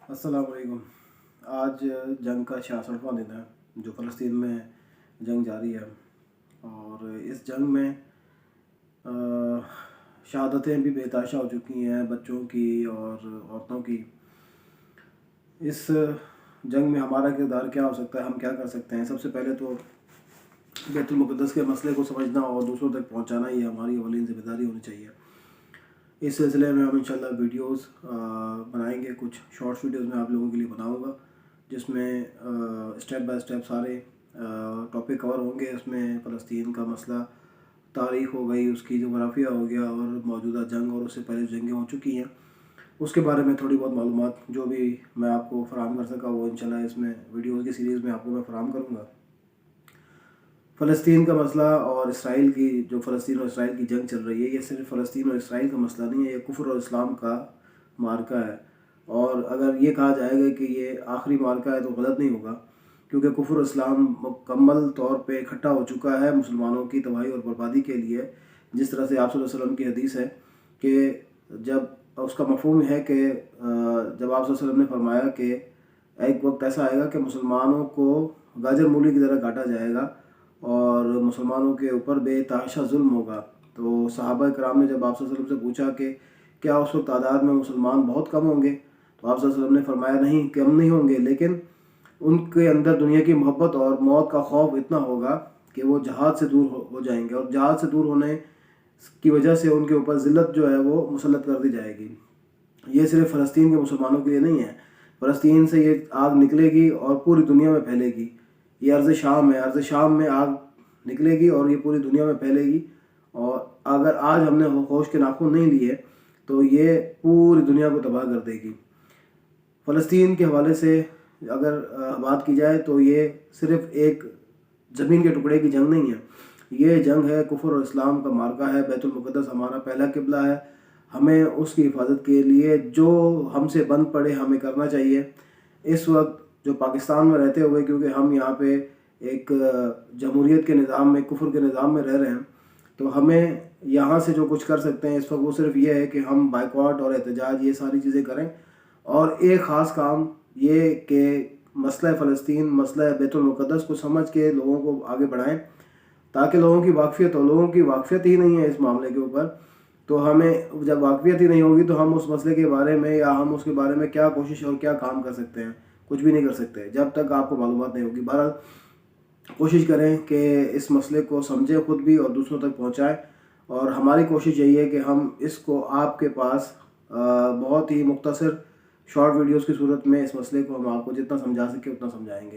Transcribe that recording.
السلام علیکم۔ آج جنگ کا 66واں دن ہے جو فلسطین میں جنگ جاری ہے، اور اس جنگ میں شہادتیں بھی بے تحاشا ہو چکی ہیں، بچوں کی اور عورتوں کی۔ اس جنگ میں ہمارا کردار کیا ہو سکتا ہے، ہم کیا کر سکتے ہیں؟ سب سے پہلے تو بیت المقدس کے مسئلے کو سمجھنا اور دوسروں تک پہنچانا یہ ہماری اولین ذمہ داری ہونی چاہیے۔ اس سلسلے میں ہم انشاءاللہ ویڈیوز بنائیں گے، کچھ شارٹس ویڈیوز میں آپ لوگوں کے لیے بناؤں گا، جس میں اسٹیپ بائی اسٹیپ سارے ٹاپک کور ہوں گے۔ اس میں فلسطین کا مسئلہ، تاریخ ہو گئی، اس کی جغرافیہ ہو گیا، اور موجودہ جنگ اور اس سے پہلے جنگیں ہو چکی ہیں، اس کے بارے میں تھوڑی بہت معلومات جو بھی میں آپ کو فراہم کر سکا وہ انشاءاللہ اس میں ویڈیوز کی سیریز میں آپ کو میں فراہم کروں گا۔ فلسطین کا مسئلہ اور اسرائیل کی جو فلسطین اور اسرائیل کی جنگ چل رہی ہے، یہ صرف فلسطین اور اسرائیل کا مسئلہ نہیں ہے، یہ کفر اور اسلام کا معرکہ ہے۔ اور اگر یہ کہا جائے گا کہ یہ آخری معرکہ ہے تو غلط نہیں ہوگا، کیونکہ کفر و اسلام مکمل طور پہ اکٹھا ہو چکا ہے مسلمانوں کی تباہی اور بربادی کے لیے۔ جس طرح سے آپ صلی اللہ علیہ وسلم کی حدیث ہے کہ جب اس کا مفہوم ہے کہ جب آپ صلی اللہ علیہ وسلم نے فرمایا کہ ایک وقت ایسا آئے گا کہ مسلمانوں کو گاجر مولی کی طرح کاٹا جائے گا اور مسلمانوں کے اوپر بے تحاشا ظلم ہوگا، تو صحابہ کرام نے جب آپ صلی اللہ علیہ وسلم سے پوچھا کہ کیا اس وقت تعداد میں مسلمان بہت کم ہوں گے، تو آپ صلی اللہ علیہ وسلم نے فرمایا نہیں، کم نہیں ہوں گے، لیکن ان کے اندر دنیا کی محبت اور موت کا خوف اتنا ہوگا کہ وہ جہاد سے دور ہو جائیں گے، اور جہاد سے دور ہونے کی وجہ سے ان کے اوپر ذلت جو ہے وہ مسلط کر دی جائے گی۔ یہ صرف فلسطین کے مسلمانوں کے لیے نہیں ہے، فلسطین سے یہ آگ نکلے گی اور پوری دنیا میں پھیلے گی۔ یہ عرض شام ہے، عرض شام میں آگ نکلے گی اور یہ پوری دنیا میں پھیلے گی، اور اگر آج ہم نے ہوش کے ناخن نہیں لیے تو یہ پوری دنیا کو تباہ کر دے گی۔ فلسطین کے حوالے سے اگر بات کی جائے تو یہ صرف ایک زمین کے ٹکڑے کی جنگ نہیں ہے، یہ جنگ ہے کفر اور اسلام کا معرکہ ہے۔ بیت المقدس ہمارا پہلا قبلہ ہے، ہمیں اس کی حفاظت کے لیے جو ہم سے بن پڑے ہمیں کرنا چاہیے۔ اس وقت جو پاکستان میں رہتے ہوئے، کیونکہ ہم یہاں پہ ایک جمہوریت کے نظام میں، کفر کے نظام میں رہ رہے ہیں، تو ہمیں یہاں سے جو کچھ کر سکتے ہیں اس وقت وہ صرف یہ ہے کہ ہم بائیکاٹ اور احتجاج یہ ساری چیزیں کریں، اور ایک خاص کام یہ کہ مسئلہ فلسطین، مسئلہ بیت المقدس کو سمجھ کے لوگوں کو آگے بڑھائیں، تاکہ لوگوں کی واقفیت ہو۔ لوگوں کی واقفیت ہی نہیں ہے اس معاملے کے اوپر، تو ہمیں جب واقفیت ہی نہیں ہوگی تو ہم اس مسئلے کے بارے میں یا ہم اس کے بارے میں کیا کوشش اور کیا کام کر سکتے ہیں؟ کچھ بھی نہیں کر سکتے جب تک آپ کو معلومات نہیں ہوگی۔ بہرحال کوشش کریں کہ اس مسئلے کو سمجھیں خود بھی اور دوسروں تک پہنچائیں، اور ہماری کوشش یہی ہے کہ ہم اس کو آپ کے پاس بہت ہی مختصر شارٹ ویڈیوز کی صورت میں اس مسئلے کو ہم آپ کو جتنا سمجھا سکیں اتنا سمجھائیں گے۔